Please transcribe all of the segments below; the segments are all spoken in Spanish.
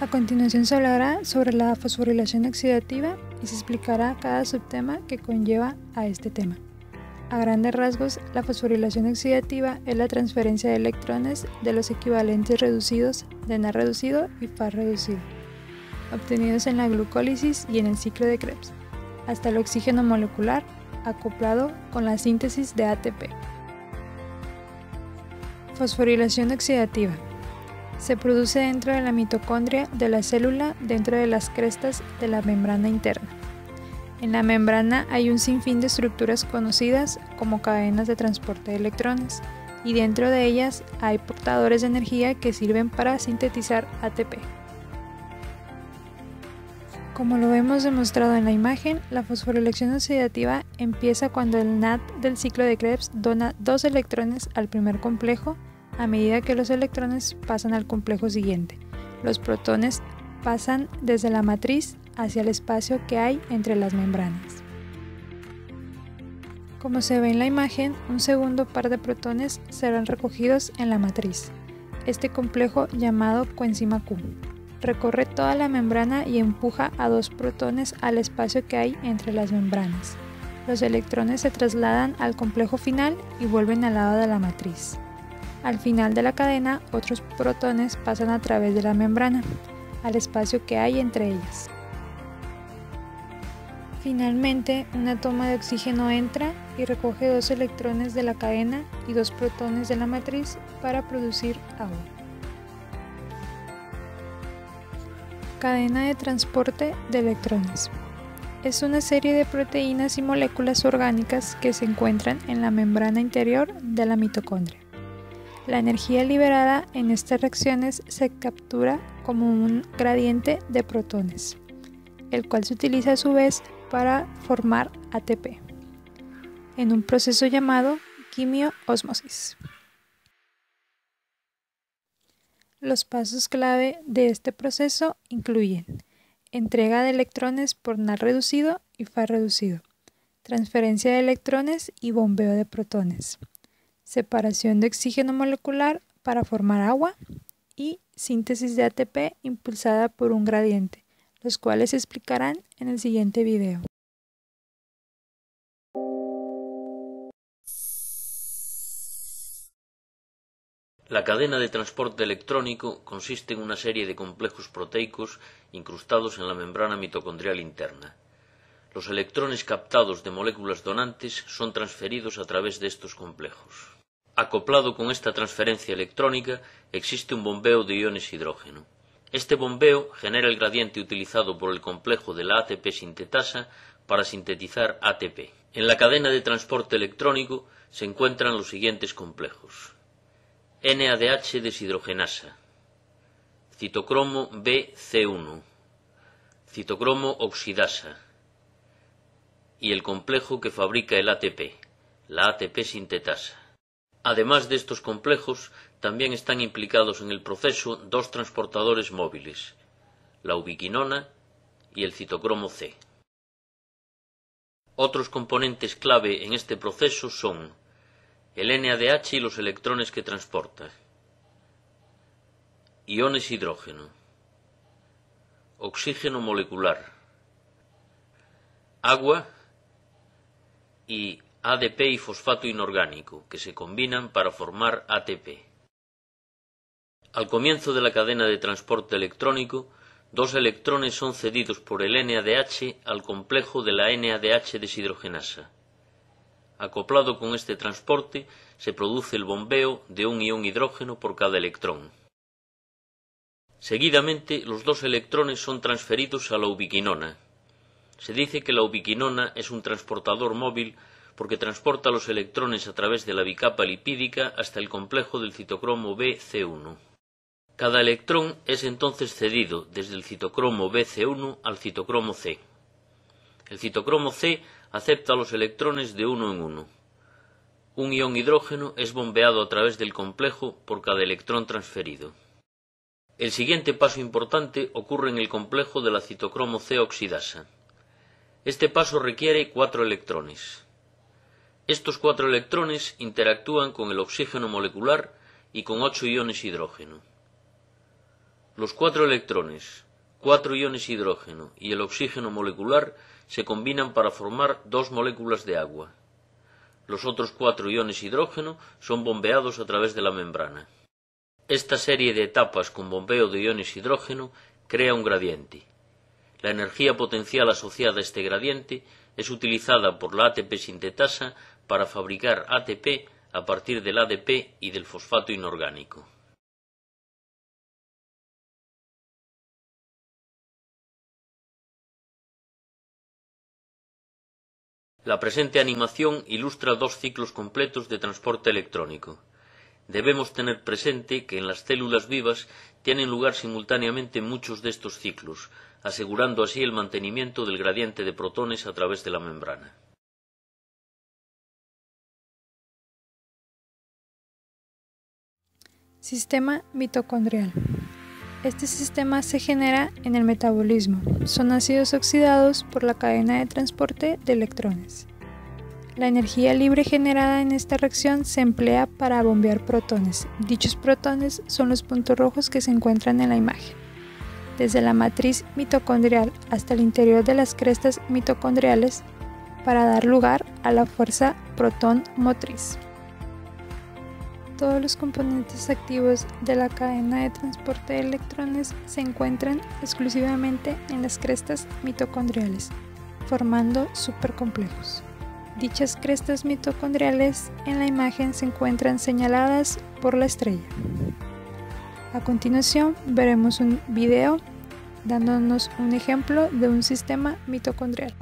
A continuación se hablará sobre la fosforilación oxidativa y se explicará cada subtema que conlleva a este tema. A grandes rasgos, la fosforilación oxidativa es la transferencia de electrones de los equivalentes reducidos de Na reducido y Fa reducido, obtenidos en la glucólisis y en el ciclo de Krebs, hasta el oxígeno molecular acoplado con la síntesis de ATP. Fosforilación oxidativa. Se produce dentro de la mitocondria de la célula dentro de las crestas de la membrana interna. En la membrana hay un sinfín de estructuras conocidas como cadenas de transporte de electrones y dentro de ellas hay portadores de energía que sirven para sintetizar ATP. Como lo vemos demostrado en la imagen, la fosforilación oxidativa empieza cuando el NAD del ciclo de Krebs dona 2 electrones al primer complejo. A medida que los electrones pasan al complejo siguiente, los protones pasan desde la matriz hacia el espacio que hay entre las membranas. Como se ve en la imagen, un segundo par de protones serán recogidos en la matriz. Este complejo, llamado coenzima Q, recorre toda la membrana y empuja a 2 protones al espacio que hay entre las membranas. Los electrones se trasladan al complejo final y vuelven al lado de la matriz. Al final de la cadena, otros protones pasan a través de la membrana, al espacio que hay entre ellas. Finalmente, una toma de oxígeno entra y recoge 2 electrones de la cadena y 2 protones de la matriz para producir agua. Cadena de transporte de electrones. Es una serie de proteínas y moléculas orgánicas que se encuentran en la membrana interior de la mitocondria. La energía liberada en estas reacciones se captura como un gradiente de protones, el cual se utiliza a su vez para formar ATP, en un proceso llamado quimioósmosis. Los pasos clave de este proceso incluyen entrega de electrones por Na reducido y Fa reducido, transferencia de electrones y bombeo de protones, separación de oxígeno molecular para formar agua y síntesis de ATP impulsada por un gradiente, los cuales se explicarán en el siguiente video. La cadena de transporte electrónico consiste en una serie de complejos proteicos incrustados en la membrana mitocondrial interna. Los electrones captados de moléculas donantes son transferidos a través de estos complejos. Acoplado con esta transferencia electrónica existe un bombeo de iones hidrógeno. Este bombeo genera el gradiente utilizado por el complejo de la ATP sintetasa para sintetizar ATP. En la cadena de transporte electrónico se encuentran los siguientes complejos: NADH deshidrogenasa, citocromo BC1, citocromo oxidasa y el complejo que fabrica el ATP, la ATP sintetasa. Además de estos complejos, también están implicados en el proceso 2 transportadores móviles, la ubiquinona y el citocromo C. Otros componentes clave en este proceso son el NADH y los electrones que transporta, iones hidrógeno, oxígeno molecular, agua y ADP y fosfato inorgánico, que se combinan para formar ATP. Al comienzo de la cadena de transporte electrónico, 2 electrones son cedidos por el NADH al complejo de la NADH deshidrogenasa. Acoplado con este transporte, se produce el bombeo de un ion hidrógeno por cada electrón. Seguidamente, los 2 electrones son transferidos a la ubiquinona. Se dice que la ubiquinona es un transportador móvil porque transporta los electrones a través de la bicapa lipídica hasta el complejo del citocromo BC1. Cada electrón es entonces cedido desde el citocromo BC1 al citocromo C. El citocromo C acepta los electrones de uno en uno. Un ion hidrógeno es bombeado a través del complejo por cada electrón transferido. El siguiente paso importante ocurre en el complejo de la citocromo C oxidasa. Este paso requiere 4 electrones. Estos 4 electrones interactúan con el oxígeno molecular y con 8 iones hidrógeno. Los 4 electrones, 4 iones hidrógeno y el oxígeno molecular se combinan para formar 2 moléculas de agua. Los otros 4 iones hidrógeno son bombeados a través de la membrana. Esta serie de etapas con bombeo de iones hidrógeno crea un gradiente. La energía potencial asociada a este gradiente es utilizada por la ATP sintetasa para fabricar ATP a partir del ADP y del fosfato inorgánico. La presente animación ilustra 2 ciclos completos de transporte electrónico. Debemos tener presente que en las células vivas tienen lugar simultáneamente muchos de estos ciclos, asegurando así el mantenimiento del gradiente de protones a través de la membrana. Sistema mitocondrial. Este sistema se genera en el metabolismo. Son ácidos oxidados por la cadena de transporte de electrones. La energía libre generada en esta reacción se emplea para bombear protones. Dichos protones son los puntos rojos que se encuentran en la imagen. Desde la matriz mitocondrial hasta el interior de las crestas mitocondriales para dar lugar a la fuerza protón motriz. Todos los componentes activos de la cadena de transporte de electrones se encuentran exclusivamente en las crestas mitocondriales, formando supercomplejos. Dichas crestas mitocondriales en la imagen se encuentran señaladas por la estrella. A continuación veremos un video dándonos un ejemplo de un sistema mitocondrial.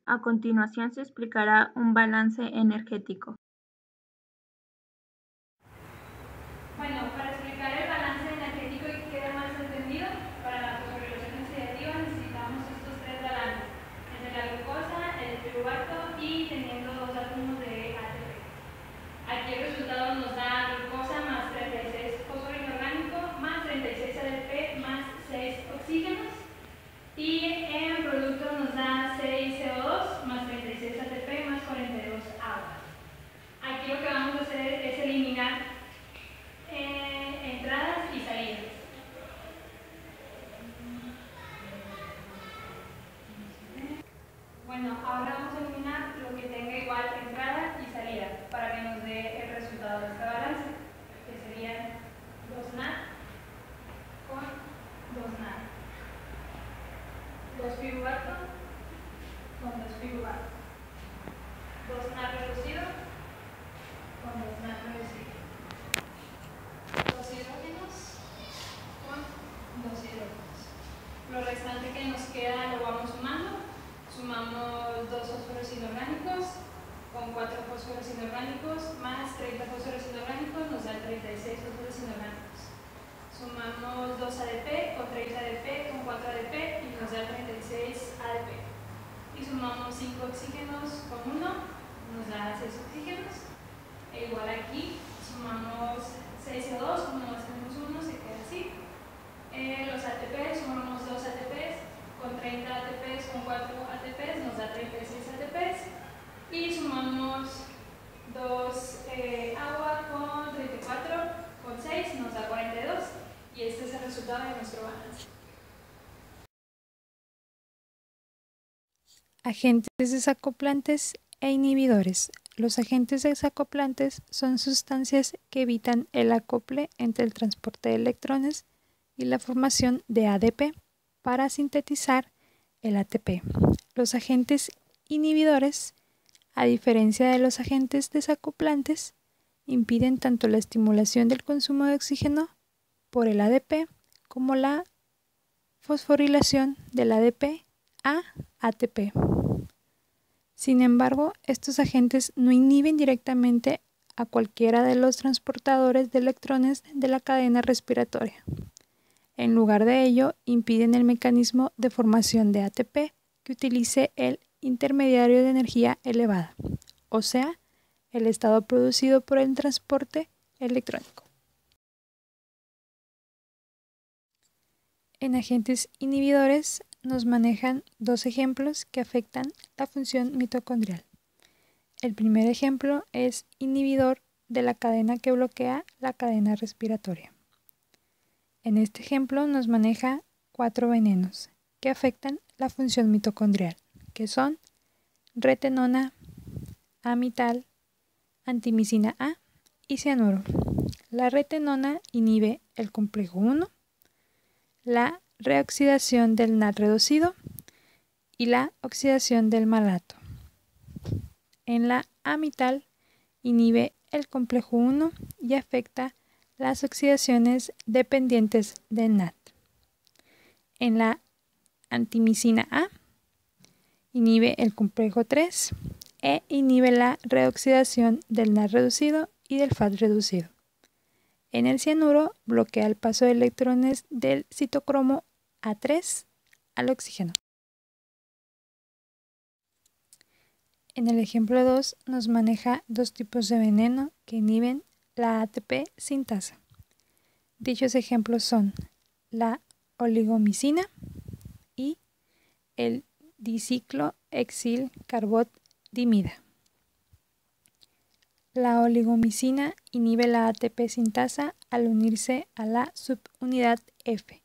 A continuación se explicará un balance energético. Bueno, para explicar el balance energético y que quede más entendido, para la fosforilación oxidativa necesitamos estos 3 balances, entre la glucosa, el piruvato y teniendo 2 átomos de ATP. Aquí el resultado nos da glucosa más 36 fósforo inorgánico más 36 ADP más 6 oxígenos, y en producto nos da 6 CO2 más 36 ATP más 42 agua. Aquí lo que vamos a hacer es eliminar entradas y salidas. Bueno, ahora vamos a eliminar lo que tenga igual entrada y salida para que nos dé el resultado de este balance, que serían 2 NAD con 2 NAD. 2 piruvato con 2 piruvato. 2 NAD reducido con 2 NAD reducido. 2 hidrógenos con 2 hidrógenos. Lo restante que nos queda lo vamos sumando. Sumamos 2 fósforos inorgánicos con 4 fósforos inorgánicos más 30 fósforos inorgánicos nos da 36 fósforos inorgánicos. Sumamos 2 ADP con 30 ADP con 4 ADP y nos da 36 ADP. Y sumamos 5 oxígenos con 1, nos da 6 oxígenos. E igual aquí, sumamos 6 CO2, como más tenemos 1, se queda así. Los ATP, sumamos 2 ATPs con 30 ATPs con 4 ATPs, nos da 36 ATPs. Y sumamos 2 agua con 34 con 6, nos da 42. Y este es el resultado de nuestro balance. Agentes desacoplantes e inhibidores. Los agentes desacoplantes son sustancias que evitan el acople entre el transporte de electrones y la formación de ADP para sintetizar el ATP. Los agentes inhibidores, a diferencia de los agentes desacoplantes, impiden tanto la estimulación del consumo de oxígeno por el ADP como la fosforilación del ADP a ATP. Sin embargo, estos agentes no inhiben directamente a cualquiera de los transportadores de electrones de la cadena respiratoria. En lugar de ello, impiden el mecanismo de formación de ATP que utilice el intermediario de energía elevada, o sea, el estado producido por el transporte electrónico. En agentes inhibidores nos manejan dos ejemplos que afectan la función mitocondrial. El primer ejemplo es inhibidor de la cadena que bloquea la cadena respiratoria. En este ejemplo nos maneja 4 venenos que afectan la función mitocondrial, que son retenona, amital, antimicina A y cianuro. La retenona inhibe el complejo 1, la reoxidación del NAD reducido y la oxidación del malato. En la amital inhibe el complejo 1 y afecta las oxidaciones dependientes del NAD. En la antimicina A inhibe el complejo 3 e inhibe la reoxidación del NAD reducido y del FAD reducido. En el cianuro bloquea el paso de electrones del citocromo A3 al oxígeno. En el ejemplo 2 nos maneja dos tipos de veneno que inhiben la ATP sintasa. Dichos ejemplos son la oligomicina y el diciclohexilcarbot-dimida. La oligomicina inhibe la ATP sintasa al unirse a la subunidad F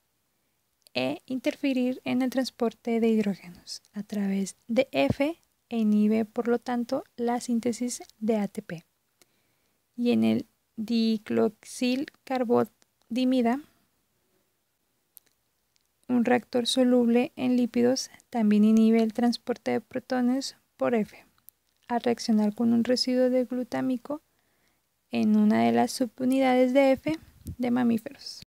e interferir en el transporte de hidrógenos a través de F e inhibe por lo tanto la síntesis de ATP. Y en el dicloxilcarbot-dimida, un reactor soluble en lípidos también inhibe el transporte de protones por F al reaccionar con un residuo de glutámico en una de las subunidades de F de mamíferos.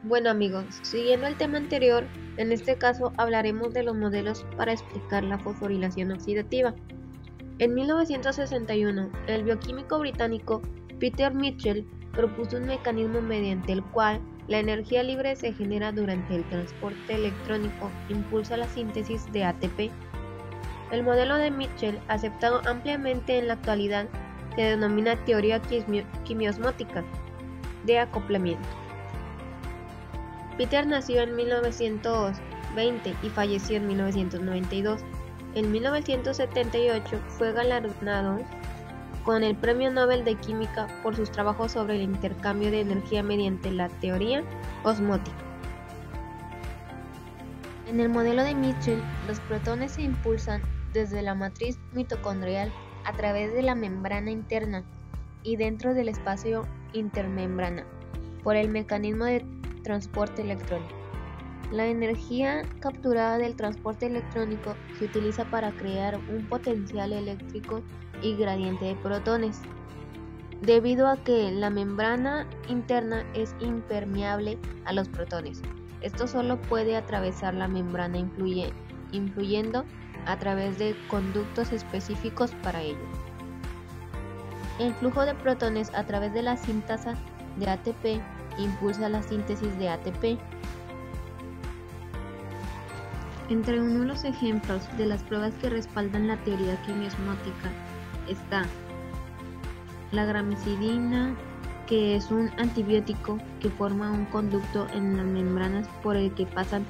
Bueno amigos, siguiendo el tema anterior, en este caso hablaremos de los modelos para explicar la fosforilación oxidativa. En 1961, el bioquímico británico Peter Mitchell propuso un mecanismo mediante el cual la energía libre se genera durante el transporte electrónico, impulsa la síntesis de ATP. El modelo de Mitchell, aceptado ampliamente en la actualidad, se denomina teoría quimiosmótica de acoplamiento. Peter nació en 1920 y falleció en 1992. En 1978 fue galardonado con el Premio Nobel de Química por sus trabajos sobre el intercambio de energía mediante la teoría osmótica. En el modelo de Mitchell, los protones se impulsan desde la matriz mitocondrial a través de la membrana interna y dentro del espacio intermembrana por el mecanismo de transporte electrónico. La energía capturada del transporte electrónico se utiliza para crear un potencial eléctrico y gradiente de protones, debido a que la membrana interna es impermeable a los protones. Esto solo puede atravesar la membrana influyendo a través de conductos específicos para ello. El flujo de protones a través de la sintasa de ATP impulsa la síntesis de ATP. Entre uno de los ejemplos de las pruebas que respaldan la teoría quimiosmótica está la gramicidina, que es un antibiótico que forma un conducto en las membranas por el que pasan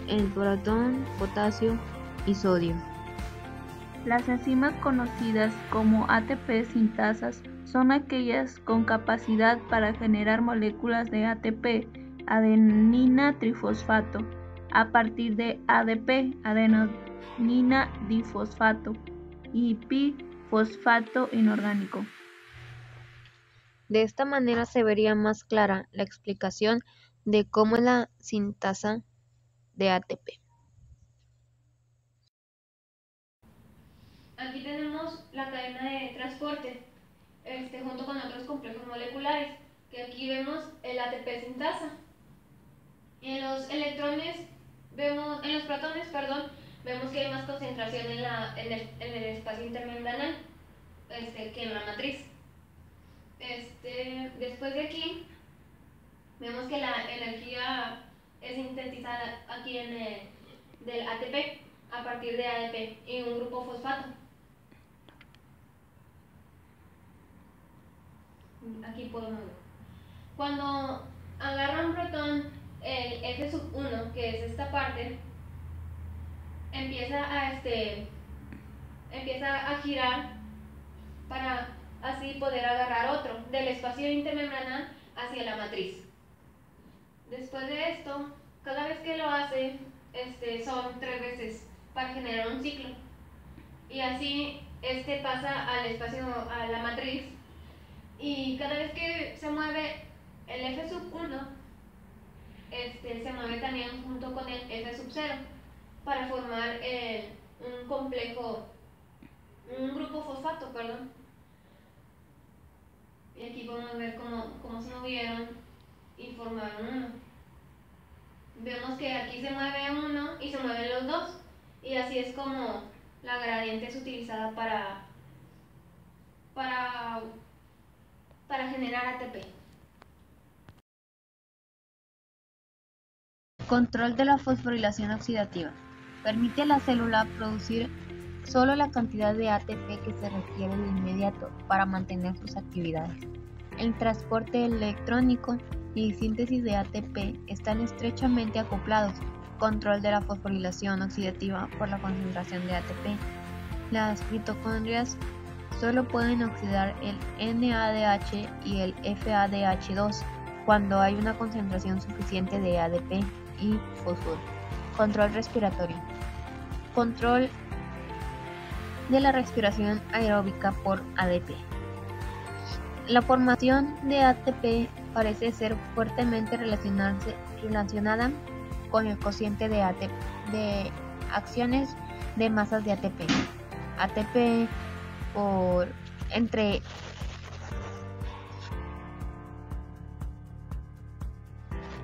el protón, potasio y sodio. Las enzimas conocidas como ATP sintasas son aquellas con capacidad para generar moléculas de ATP, adenina trifosfato, a partir de ADP, adenina difosfato, y pi-fosfato inorgánico. De esta manera se vería más clara la explicación de cómo es la sintasa de ATP. Aquí tenemos la cadena de transporte, junto con otros complejos moleculares, que aquí vemos el ATP sintasa. En los protones, vemos que hay más concentración en el espacio intermembranal que en la matriz. Después de aquí, vemos que la energía es sintetizada aquí del ATP a partir de ADP y un grupo fosfato. Aquí podemos ver. Cuando agarra un protón, el F1, que es esta parte, empieza a girar para así poder agarrar otro del espacio intermembranal hacia la matriz. Después de esto, cada vez que lo hace, son 3 veces para generar un ciclo. Y así pasa al espacio, a la matriz, y cada vez que se mueve el F1, se mueve también junto con el F0 para formar un grupo fosfato, Y aquí podemos ver cómo se movieron y formaron uno. Vemos que aquí se mueve uno y se mueven los dos, y así es como la gradiente es utilizada para generar ATP. Control de la fosforilación oxidativa. Permite a la célula producir solo la cantidad de ATP que se requiere de inmediato para mantener sus actividades. El transporte electrónico y síntesis de ATP están estrechamente acoplados. Control de la fosforilación oxidativa por la concentración de ATP. Las mitocondrias solo pueden oxidar el NADH y el FADH2 cuando hay una concentración suficiente de ADP y fósforo. Control respiratorio. Control de la respiración aeróbica por ADP. La formación de ATP parece ser fuertemente relacionada con el cociente de acciones de masas de ATP. ATP por entre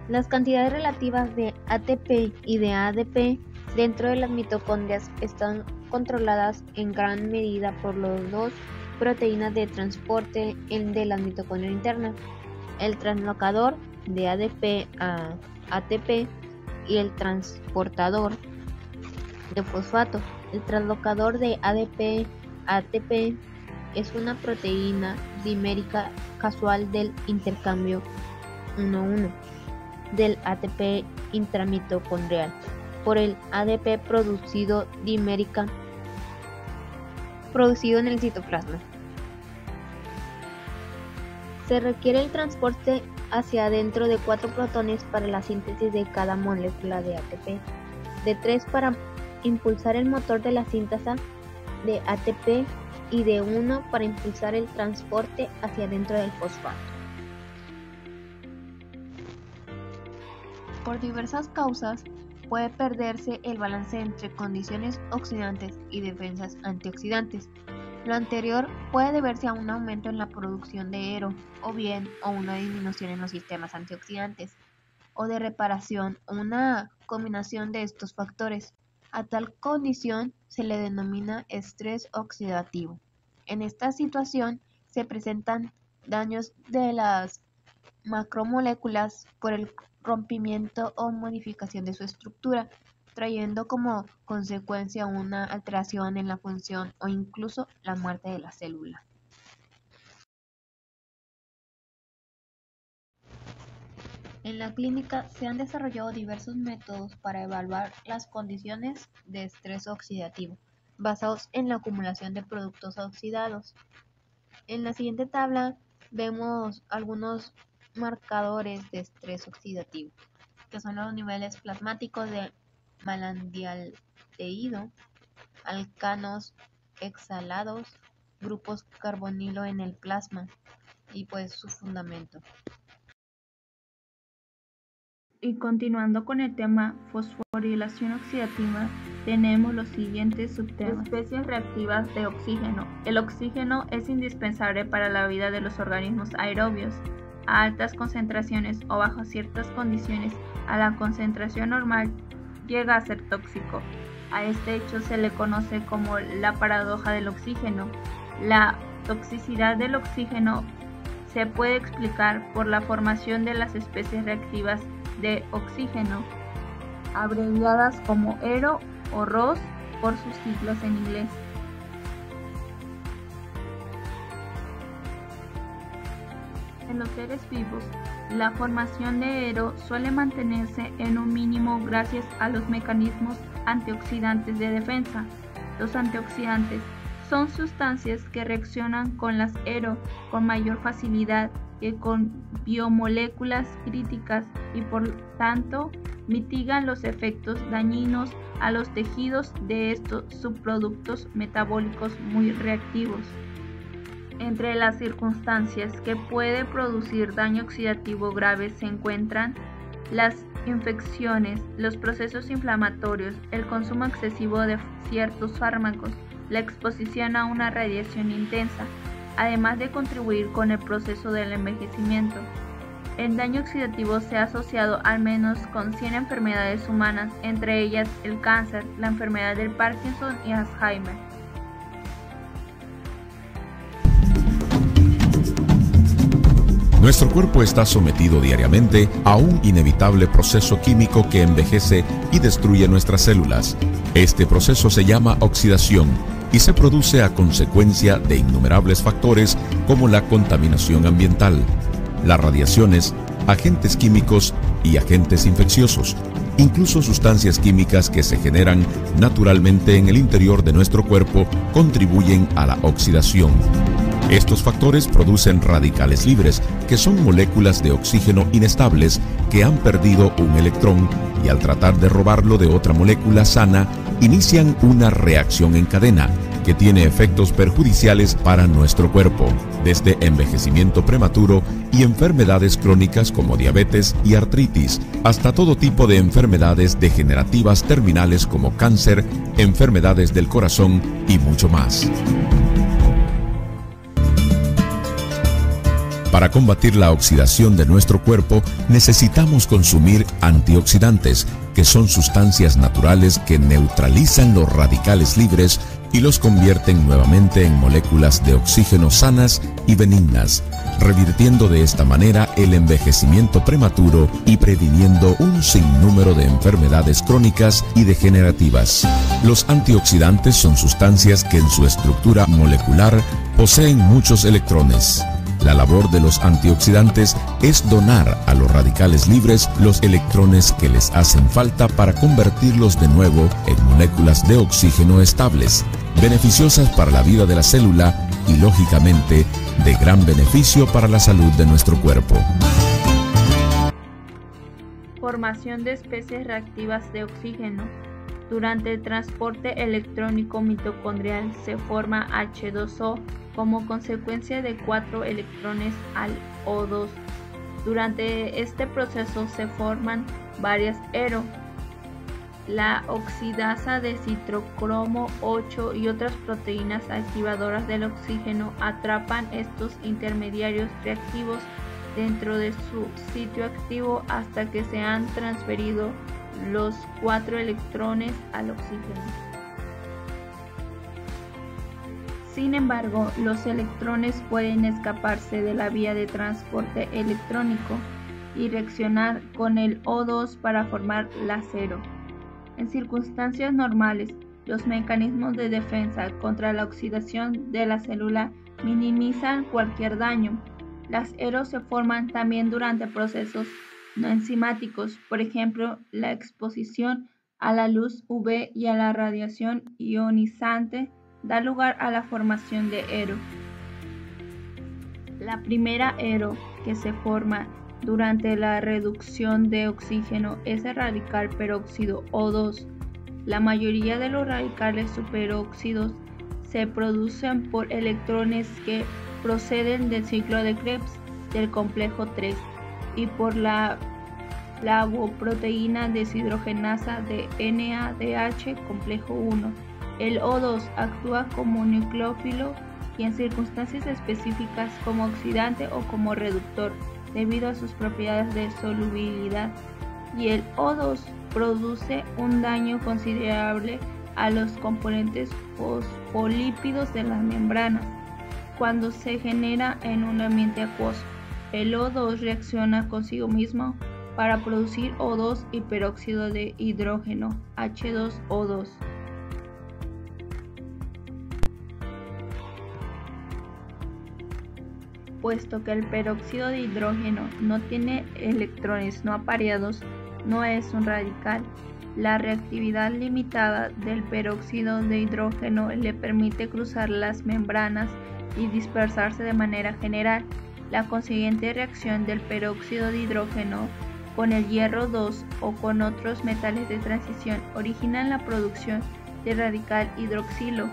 las cantidades relativas de ATP y de ADP dentro de las mitocondrias están controladas en gran medida por las dos proteínas de transporte de la mitocondria interna, el translocador de ADP a ATP y el transportador de fosfato. El translocador de ADP a ATP es una proteína dimérica casual del intercambio 1,1 del ATP intramitocondrial por el ADP producido en el citoplasma. Se requiere el transporte hacia adentro de 4 protones para la síntesis de cada molécula de ATP, de 3 para impulsar el motor de la síntesis de ATP y de 1 para impulsar el transporte hacia adentro del fosfato. Por diversas causas, puede perderse el balance entre condiciones oxidantes y defensas antioxidantes. Lo anterior puede deberse a un aumento en la producción de hero, o bien a una disminución en los sistemas antioxidantes, o de reparación, o una combinación de estos factores. A tal condición se le denomina estrés oxidativo. En esta situación se presentan daños de las macromoléculas por el rompimiento o modificación de su estructura, trayendo como consecuencia una alteración en la función o incluso la muerte de la célula. En la clínica se han desarrollado diversos métodos para evaluar las condiciones de estrés oxidativo, basados en la acumulación de productos oxidados. En la siguiente tabla vemos algunos marcadores de estrés oxidativo, que son los niveles plasmáticos de malandaldehído, alcanos exhalados, grupos carbonilo en el plasma y pues su fundamento. Y continuando con el tema fosforilación oxidativa, tenemos los siguientes subtemas. Especies reactivas de oxígeno. El oxígeno es indispensable para la vida de los organismos aerobios. A altas concentraciones o bajo ciertas condiciones, a la concentración normal llega a ser tóxico. A este hecho se le conoce como la paradoja del oxígeno. La toxicidad del oxígeno se puede explicar por la formación de las especies reactivas de oxígeno, abreviadas como ERO o ROS por sus siglas en inglés. En los seres vivos, la formación de ERO suele mantenerse en un mínimo gracias a los mecanismos antioxidantes de defensa. Los antioxidantes son sustancias que reaccionan con las ERO con mayor facilidad que con biomoléculas críticas y por tanto mitigan los efectos dañinos a los tejidos de estos subproductos metabólicos muy reactivos. Entre las circunstancias que puede producir daño oxidativo grave se encuentran las infecciones, los procesos inflamatorios, el consumo excesivo de ciertos fármacos, la exposición a una radiación intensa, además de contribuir con el proceso del envejecimiento. El daño oxidativo se ha asociado al menos con 100 enfermedades humanas, entre ellas el cáncer, la enfermedad del Parkinson y Alzheimer. Nuestro cuerpo está sometido diariamente a un inevitable proceso químico que envejece y destruye nuestras células. Este proceso se llama oxidación y se produce a consecuencia de innumerables factores como la contaminación ambiental, las radiaciones, agentes químicos y agentes infecciosos, incluso sustancias químicas que se generan naturalmente en el interior de nuestro cuerpo contribuyen a la oxidación. Estos factores producen radicales libres, que son moléculas de oxígeno inestables que han perdido un electrón y al tratar de robarlo de otra molécula sana, inician una reacción en cadena que tiene efectos perjudiciales para nuestro cuerpo, desde envejecimiento prematuro y enfermedades crónicas como diabetes y artritis, hasta todo tipo de enfermedades degenerativas terminales como cáncer, enfermedades del corazón y mucho más. Para combatir la oxidación de nuestro cuerpo, necesitamos consumir antioxidantes, que son sustancias naturales que neutralizan los radicales libres y los convierten nuevamente en moléculas de oxígeno sanas y benignas, revirtiendo de esta manera el envejecimiento prematuro y previniendo un sinnúmero de enfermedades crónicas y degenerativas. Los antioxidantes son sustancias que en su estructura molecular poseen muchos electrones. La labor de los antioxidantes es donar a los radicales libres los electrones que les hacen falta para convertirlos de nuevo en moléculas de oxígeno estables, beneficiosas para la vida de la célula y, lógicamente, de gran beneficio para la salud de nuestro cuerpo. Formación de especies reactivas de oxígeno. Durante el transporte electrónico mitocondrial se forma H2O como consecuencia de 4 electrones al O2. Durante este proceso se forman varias ERO. La oxidasa de citrocromo 8 y otras proteínas activadoras del oxígeno atrapan estos intermediarios reactivos dentro de su sitio activo hasta que se han transferido los 4 electrones al oxígeno. Sin embargo, los electrones pueden escaparse de la vía de transporte electrónico y reaccionar con el O2 para formar la cero. En circunstancias normales, los mecanismos de defensa contra la oxidación de la célula minimizan cualquier daño. Las eros se forman también durante procesos no enzimáticos, por ejemplo, la exposición a la luz UV y a la radiación ionizante da lugar a la formación de ero. La primera ero que se forma durante la reducción de oxígeno es el radical peróxido O2. La mayoría de los radicales superóxidos se producen por electrones que proceden del ciclo de Krebs del complejo 3 y por la flavoproteína deshidrogenasa de NADH complejo 1. El O2 actúa como nucleófilo y en circunstancias específicas como oxidante o como reductor debido a sus propiedades de solubilidad, y el O2 produce un daño considerable a los componentes fosfolípidos de las membranas cuando se genera en un ambiente acuoso. El O2 reacciona consigo mismo para producir O2 y peróxido de hidrógeno, H2O2. Puesto que el peróxido de hidrógeno no tiene electrones no apareados, no es un radical. La reactividad limitada del peróxido de hidrógeno le permite cruzar las membranas y dispersarse de manera general. La consiguiente reacción del peróxido de hidrógeno con el hierro 2 o con otros metales de transición originan la producción de radical hidroxilo,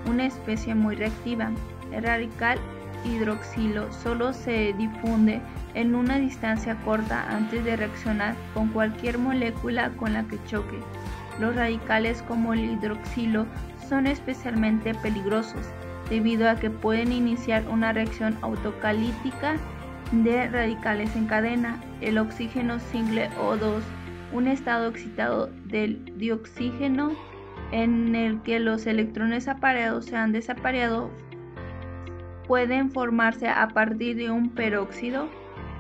una especie muy reactiva. El radical hidroxilo solo se difunde en una distancia corta antes de reaccionar con cualquier molécula con la que choque. Los radicales como el hidroxilo son especialmente peligrosos debido a que pueden iniciar una reacción autocalítica de radicales en cadena. El oxígeno single O2, un estado excitado del dioxígeno en el que los electrones apareados se han desapareado, pueden formarse a partir de un peróxido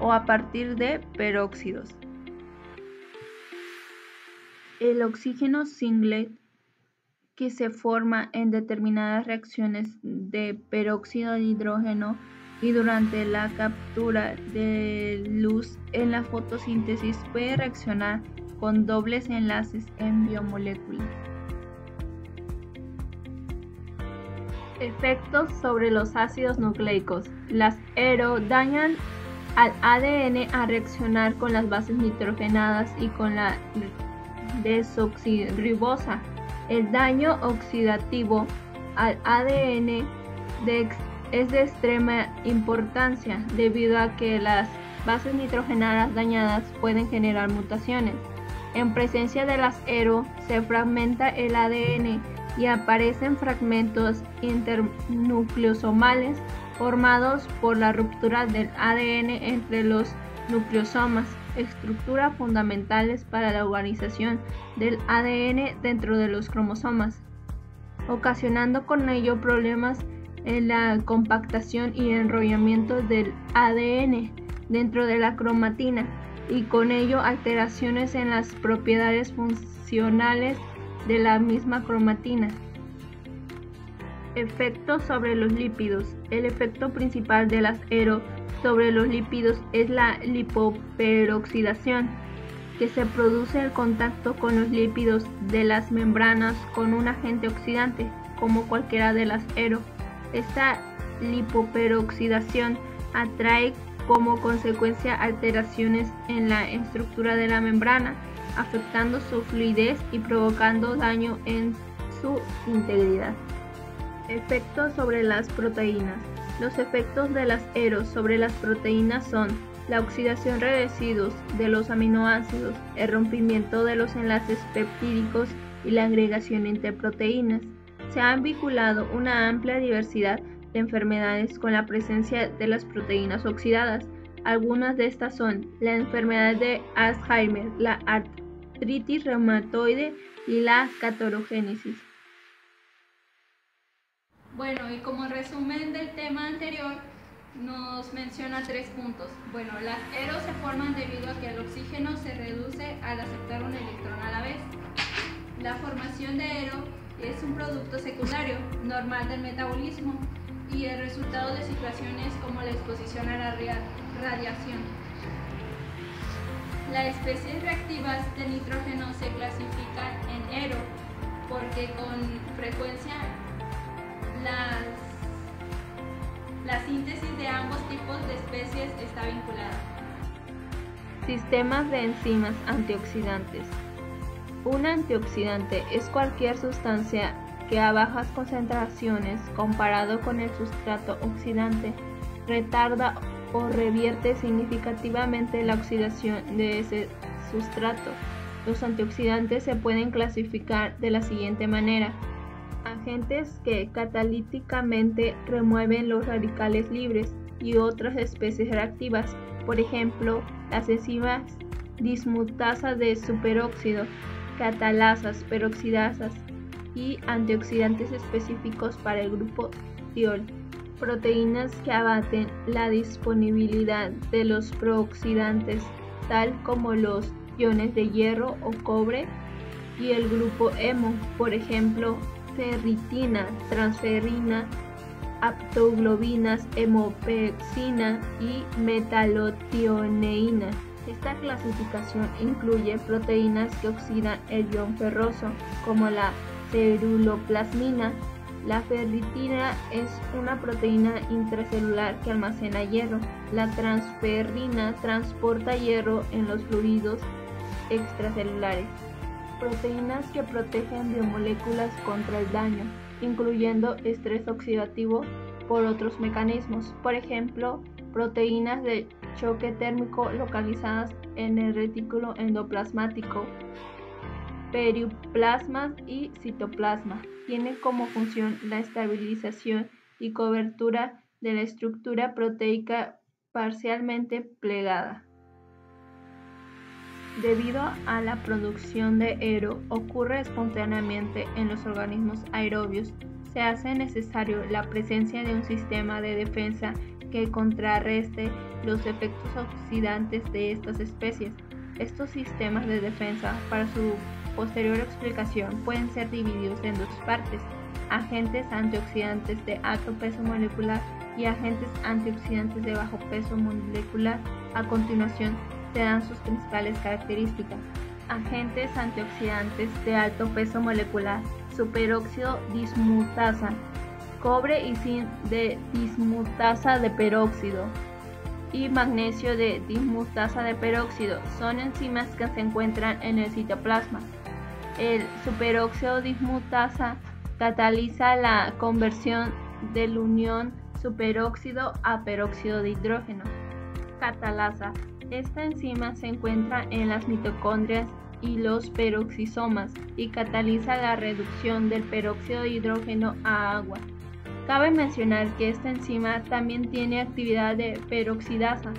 o a partir de peróxidos. El oxígeno singlet, que se forma en determinadas reacciones de peróxido de hidrógeno y durante la captura de luz en la fotosíntesis, puede reaccionar con dobles enlaces en biomoléculas. Efectos sobre los ácidos nucleicos. Las ERO dañan al ADN al reaccionar con las bases nitrogenadas y con la desoxirribosa. El daño oxidativo al ADN es de extrema importancia debido a que las bases nitrogenadas dañadas pueden generar mutaciones. En presencia de las ERO se fragmenta el ADN y aparecen fragmentos internucleosomales formados por la ruptura del ADN entre los nucleosomas, estructuras fundamentales para la organización del ADN dentro de los cromosomas, ocasionando con ello problemas en la compactación y enrollamiento del ADN dentro de la cromatina y con ello alteraciones en las propiedades funcionales de la misma cromatina. Efectos sobre los lípidos. El efecto principal de las ERO sobre los lípidos es la lipoperoxidación, que se produce al contacto con los lípidos de las membranas con un agente oxidante, como cualquiera de las ERO. Esta lipoperoxidación atrae como consecuencia alteraciones en la estructura de la membrana, afectando su fluidez y provocando daño en su integridad. Efectos sobre las proteínas. Los efectos de las ERO sobre las proteínas son la oxidación de residuos de los aminoácidos, el rompimiento de los enlaces peptídicos y la agregación entre proteínas. Se han vinculado una amplia diversidad de enfermedades con la presencia de las proteínas oxidadas. Algunas de estas son la enfermedad de Alzheimer, la artritis reumatoide y la catorogénesis. Bueno, y como resumen del tema anterior, nos menciona 3 puntos. Bueno, las ERO se forman debido a que el oxígeno se reduce al aceptar un electrón a la vez. La formación de ERO es un producto secundario, normal del metabolismo, y el resultado de situaciones como la exposición a la radiación. Las especies reactivas de nitrógeno se clasifican en ERO porque con frecuencia la síntesis de ambos tipos de especies está vinculada. Sistemas de enzimas antioxidantes. Un antioxidante es cualquier sustancia que a bajas concentraciones, comparado con el sustrato oxidante, retarda o revierte significativamente la oxidación de ese sustrato. Los antioxidantes se pueden clasificar de la siguiente manera: agentes que catalíticamente remueven los radicales libres y otras especies reactivas, por ejemplo, las enzimas dismutasa de superóxido, catalasas, peroxidasas, y antioxidantes específicos para el grupo tiol, proteínas que abaten la disponibilidad de los prooxidantes, tal como los iones de hierro o cobre, y el grupo hemo, por ejemplo, ferritina, transferrina, aptoglobinas, hemopexina y metalotioneína. Esta clasificación incluye proteínas que oxidan el ion ferroso, como la ceruloplasmina. La ferritina es una proteína intracelular que almacena hierro. La transferrina transporta hierro en los fluidos extracelulares. Proteínas que protegen biomoléculas contra el daño, incluyendo estrés oxidativo por otros mecanismos, por ejemplo, proteínas de choque térmico localizadas en el retículo endoplasmático, periplasma y citoplasma. Tienen como función la estabilización y cobertura de la estructura proteica parcialmente plegada. Debido a la producción de ERO ocurre espontáneamente en los organismos aerobios, se hace necesario la presencia de un sistema de defensa que contrarreste los efectos oxidantes de estas especies. Estos sistemas de defensa, para su posterior explicación, pueden ser divididos en 2 partes: agentes antioxidantes de alto peso molecular y agentes antioxidantes de bajo peso molecular. A continuación se dan sus principales características. Agentes antioxidantes de alto peso molecular: superóxido dismutasa, cobre y zinc de dismutasa de peróxido y magnesio de dismutasa de peróxido. Son enzimas que se encuentran en el citoplasma. El superóxido dismutasa cataliza la conversión del unión superóxido a peróxido de hidrógeno. Catalasa. Esta enzima se encuentra en las mitocondrias y los peroxisomas y cataliza la reducción del peróxido de hidrógeno a agua. Cabe mencionar que esta enzima también tiene actividad de peroxidasa.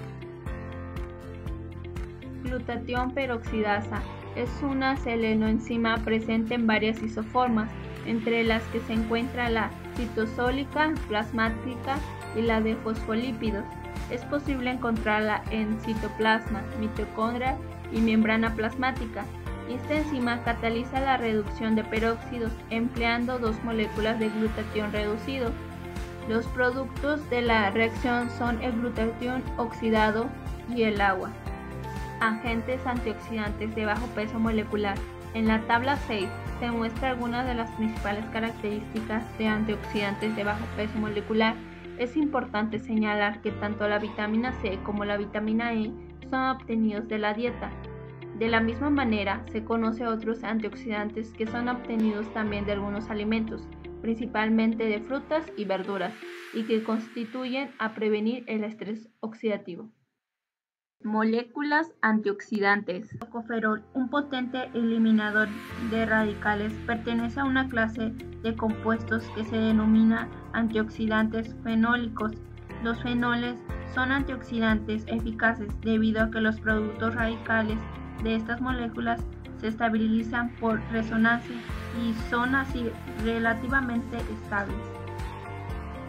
Glutatión peroxidasa es una selenoenzima presente en varias isoformas, entre las que se encuentra la citosólica, plasmática y la de fosfolípidos. Es posible encontrarla en citoplasma, mitocondria y membrana plasmática. Esta enzima cataliza la reducción de peróxidos empleando 2 moléculas de glutatión reducido. Los productos de la reacción son el glutatión oxidado y el agua. Agentes antioxidantes de bajo peso molecular. En la tabla 6 se muestra algunas de las principales características de antioxidantes de bajo peso molecular. Es importante señalar que tanto la vitamina C como la vitamina E son obtenidos de la dieta. De la misma manera, se conoce otros antioxidantes que son obtenidos también de algunos alimentos, principalmente de frutas y verduras, y que contribuyen a prevenir el estrés oxidativo. Moléculas antioxidantes. El tocoferol, un potente eliminador de radicales, pertenece a una clase de compuestos que se denomina antioxidantes fenólicos. Los fenoles son antioxidantes eficaces debido a que los productos radicales de estas moléculas se estabilizan por resonancia y son así relativamente estables.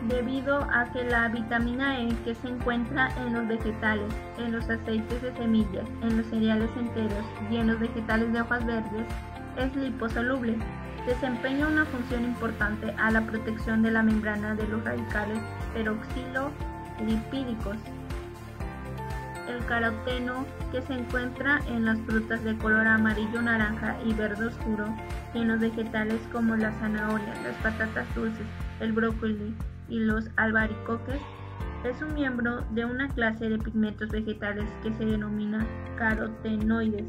debido a que la vitamina E que se encuentra en los vegetales, en los aceites de semillas, en los cereales enteros y en los vegetales de hojas verdes es liposoluble. Desempeña una función importante a la protección de la membrana de los radicales peroxilolipídicos. El caroteno que se encuentra en las frutas de color amarillo, naranja y verde oscuro y en los vegetales como la zanahoria, las patatas dulces, el brócoli y los albaricoques es un miembro de una clase de pigmentos vegetales que se denomina carotenoides.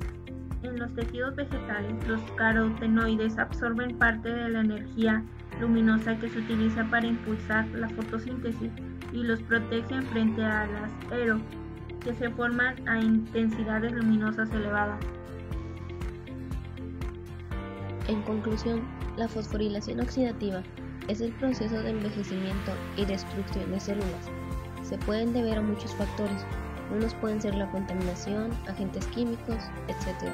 En los tejidos vegetales, los carotenoides absorben parte de la energía luminosa que se utiliza para impulsar la fotosíntesis y los protegen frente a las ERO, que se forman a intensidades luminosas elevadas. En conclusión, la fosforilación oxidativa es el proceso de envejecimiento y destrucción de células. Se pueden deber a muchos factores. Unos pueden ser la contaminación, agentes químicos, etc.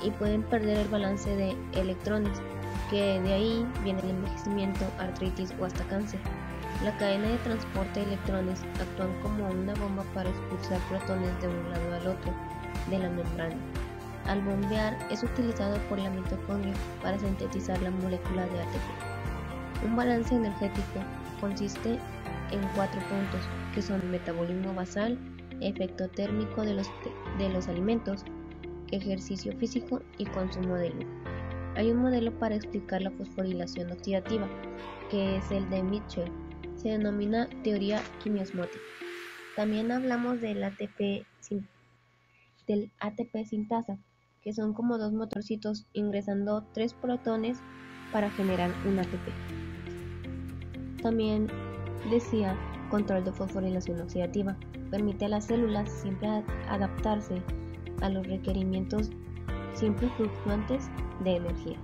Y pueden perder el balance de electrones, que de ahí viene el envejecimiento, artritis o hasta cáncer. La cadena de transporte de electrones actúan como una bomba para expulsar protones de un lado al otro de la membrana. Al bombear es utilizado por la mitocondria para sintetizar la molécula de ATP. Un balance energético consiste en 4 puntos, que son metabolismo basal, efecto térmico de los alimentos, ejercicio físico y consumo de luz. Hay un modelo para explicar la fosforilación oxidativa, que es el de Mitchell. Se denomina teoría quimiosmótica. También hablamos del ATP sintasa, que son como 2 motorcitos ingresando 3 protones para generar un ATP. También decía control de fosforilación oxidativa. Permite a las células siempre adaptarse a los requerimientos siempre fluctuantes de energía.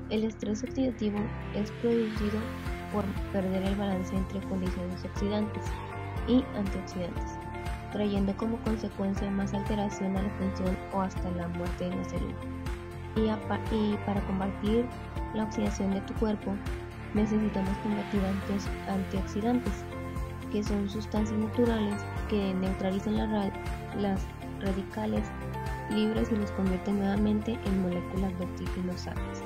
El estrés oxidativo es producido por perder el balance entre condiciones oxidantes y antioxidantes, trayendo como consecuencia más alteración a la función o hasta la muerte de la célula. Y para combatir la oxidación de tu cuerpo, necesitamos combatir antioxidantes, que son sustancias naturales que neutralizan las radicales libres y los convierten nuevamente en moléculas de oxígeno sanas.